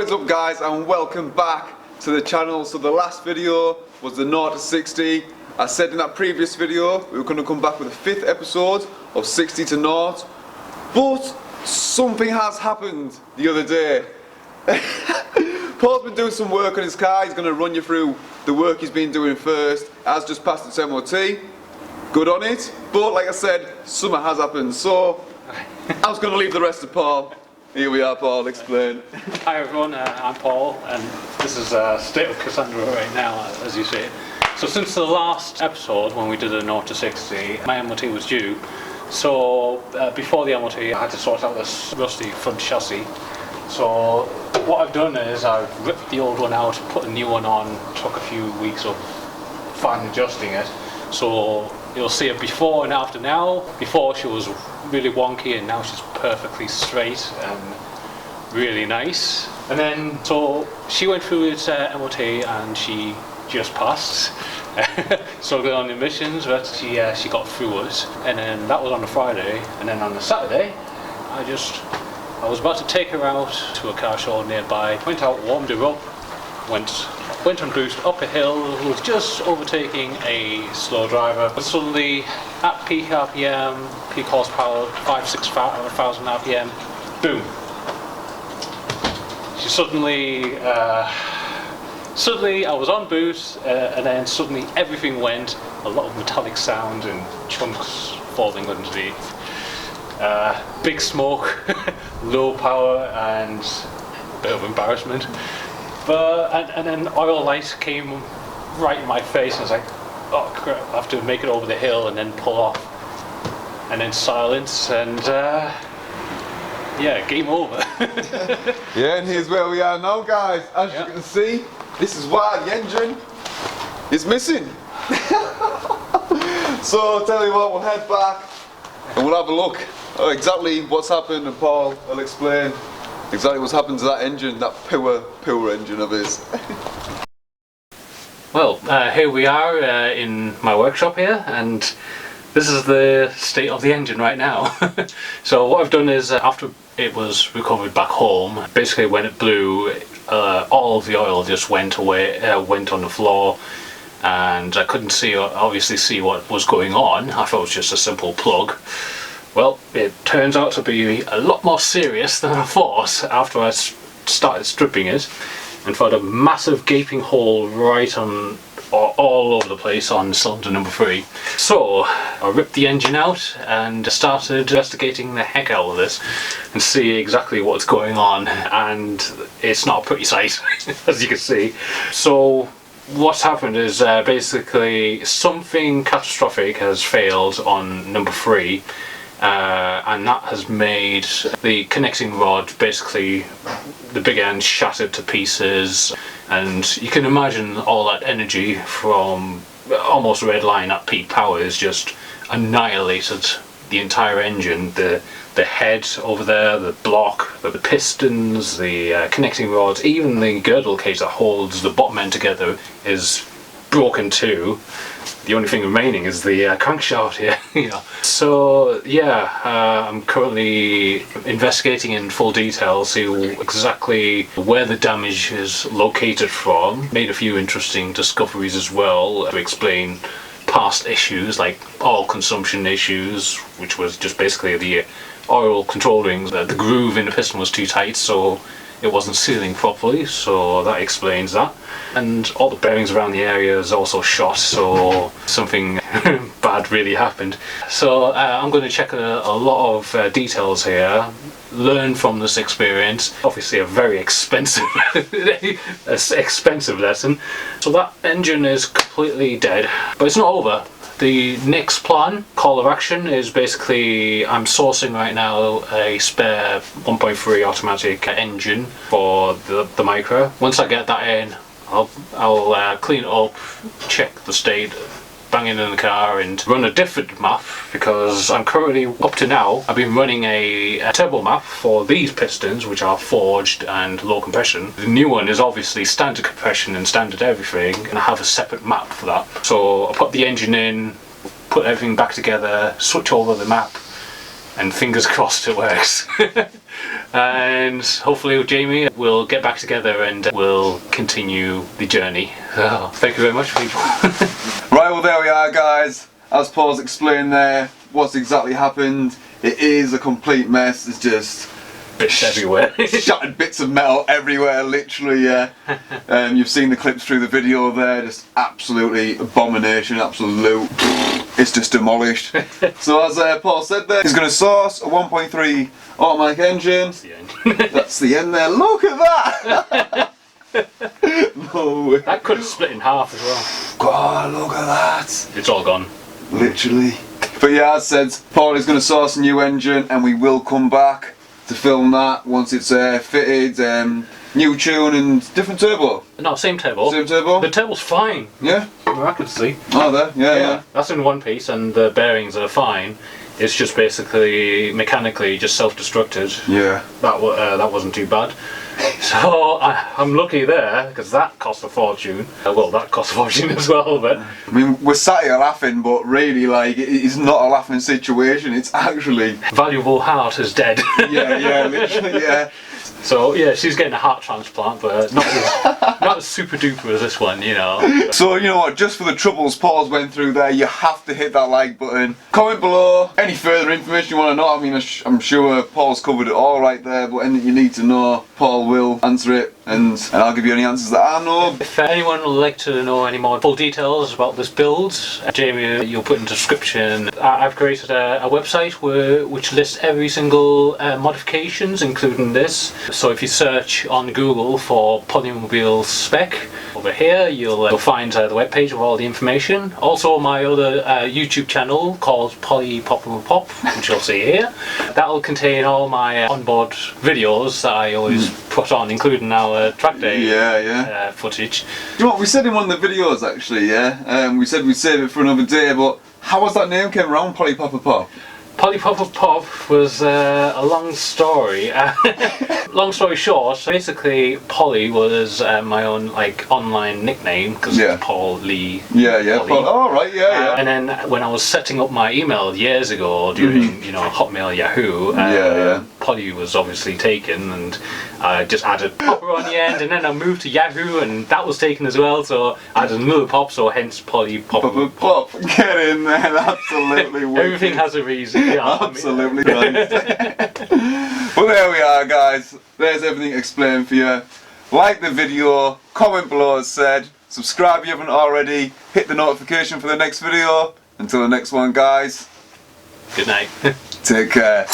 What is up, guys, and welcome back to the channel. So the last video was the 0 to 60. I said in that previous video we were going to come back with a 5th episode of 60 to 0, but something has happened the other day. Paul's been doing some work on his car. He's going to run you through the work he's been doing first. Has just passed its MOT. Good on it. But like I said, something has happened. So I was going to leave the rest to Paul. Here we are, Paul. Explain. Hi everyone, I'm Paul, and this is State of Cassandra right now, as you see. So since the last episode, when we did a 0 to 60, my MOT was due. So before the MOT, I had to sort out this rusty front chassis. So what I've done is I've ripped the old one out, put a new one on. Took a few weeks of fine adjusting it. So you'll see a before and after now. Before she was really wonky, and now she's perfectly straight and really nice. And then so she went through its MOT and she just passed. So good on emissions, but she got through it. And then that was on a Friday, and then on the Saturday I was about to take her out to a car show nearby. Went out, warmed her up, went on boost up a hill, was just overtaking a slow driver, but suddenly at peak RPM, peak horsepower, 5,000–6,000 RPM, boom. She suddenly I was on boot, and then suddenly everything went, a lot of metallic sound and chunks falling underneath. Big smoke, low power, and a bit of embarrassment. But and then oil light came right in my face, and I was like, oh crap, I have to make it over the hill and then pull off. And then silence, and yeah, game over. Yeah, and here's where we are now, guys. As you can see, this is why the engine is missing. So I'll tell you what, we'll head back and we'll have a look at exactly what's happened, and Paul will explain exactly what's happened to that engine, that power engine of his. Well, here we are in my workshop here, and this is the state of the engine right now. So what I've done is, after it was recovered back home, basically when it blew, all of the oil just went away, went on the floor, and I couldn't obviously see what was going on. I thought it was just a simple plug. Well, it turns out to be a lot more serious than I thought after I started stripping it, and found a massive gaping hole right on, or all over the place on cylinder number 3. So I ripped the engine out and started investigating the heck out of this and see exactly what's going on, and it's not a pretty sight, as you can see. So what's happened is basically something catastrophic has failed on number 3. And that has made the connecting rod, basically the big end, shattered to pieces, and you can imagine all that energy from almost red line at peak power is just annihilated the entire engine. The head over there, the block, the pistons, the connecting rods, even the girdle cage that holds the bottom end together is broken too. The only thing remaining is the crankshaft here. Yeah. So yeah, I'm currently investigating in full detail, see exactly where the damage is located from. Made a few interesting discoveries as well to explain past issues like oil consumption issues, which was just basically the oil control rings. The groove in the piston was too tight, so it wasn't sealing properly, so that explains that. And all the bearings around the area is also shot, so something bad really happened. So I'm going to check a lot of details here, learn from this experience. Obviously a very expensive expensive lesson. So that engine is completely dead, but it's not over. The next plan, call of action, is basically I'm sourcing right now a spare 1.3 automatic engine for the MICRA. Once I get that in, I'll clean it up, check the state, bang it in the car and run a different map, because I'm currently, up to now, I've been running a turbo map for these pistons, which are forged and low compression. The new one is obviously standard compression and standard everything, and I have a separate map for that. So I'll put the engine in, put everything back together, switch over the map, and fingers crossed it works. And hopefully Jamie will get back together and we'll continue the journey. So, thank you very much, people. Right, well there we are, guys. As Paul's explained there, what's exactly happened. It is a complete mess. It's just bits everywhere. Shattered bits of metal everywhere, literally, yeah. You've seen the clips through the video there, just absolutely abomination, absolute. It's just demolished. So as Paul said there, he's going to source a 1.3 automatic engine. That's the end. That's the end there. Look at that! No way. That could have split in half as well. God, look at that. It's all gone. Literally. But yeah, as said, Paul is going to source a new engine and we will come back to film that once it's fitted, new tune and different turbo. No, same turbo. Same turbo? The turbo's fine. Yeah? Miraculously. Oh, there? Yeah. That's in one piece and the bearings are fine. It's just basically mechanically just self-destructed. Yeah. That wasn't too bad. So I'm lucky there because that cost a fortune. Well, that cost a fortune as well, but I mean, we're sat here laughing, but really, like, it's not a laughing situation. It's actually valuable heart is dead. yeah, literally, yeah. So yeah, she's getting a heart transplant, but not as super duper as this one, you know. So you know what? Just for the troubles Paul's went through there, you have to hit that like button. Comment below any further information you want to know. I mean, I'm sure Paul's covered it all right there, but anything you need to know, Paul will answer it, and I'll give you any answers that I know. If anyone would like to know any more full details about this build, Jamie, you'll put in the description. I've created a website which lists every single modifications, including this. So if you search on Google for Polymobile spec, over here you'll find the webpage with all the information. Also my other YouTube channel called Poly Pop, which you'll see here. That'll contain all my onboard videos that I always put on, including our track day footage. Do you know what, we said in one of the videos actually, yeah? We said we'd save it for another day, but how was that name came around, Poly Pop? Poly Pop was a long story. Long story short, basically Polly was my own like online nickname because it's Paul Lee. Yeah. Paul. Oh right, yeah. And then when I was setting up my email years ago during Hotmail, Yahoo, Polly was obviously taken, and I just added Popper on the end, and then I moved to Yahoo, and that was taken as well. So I added another Pop, so hence Poly Pop. Get in there, absolutely. Everything has a reason. Yeah, absolutely nice. Well, there we are, guys. There's everything explained for you. Like the video, comment below as said, subscribe if you haven't already, hit the notification for the next video. Until the next one, guys. Good night. Take care.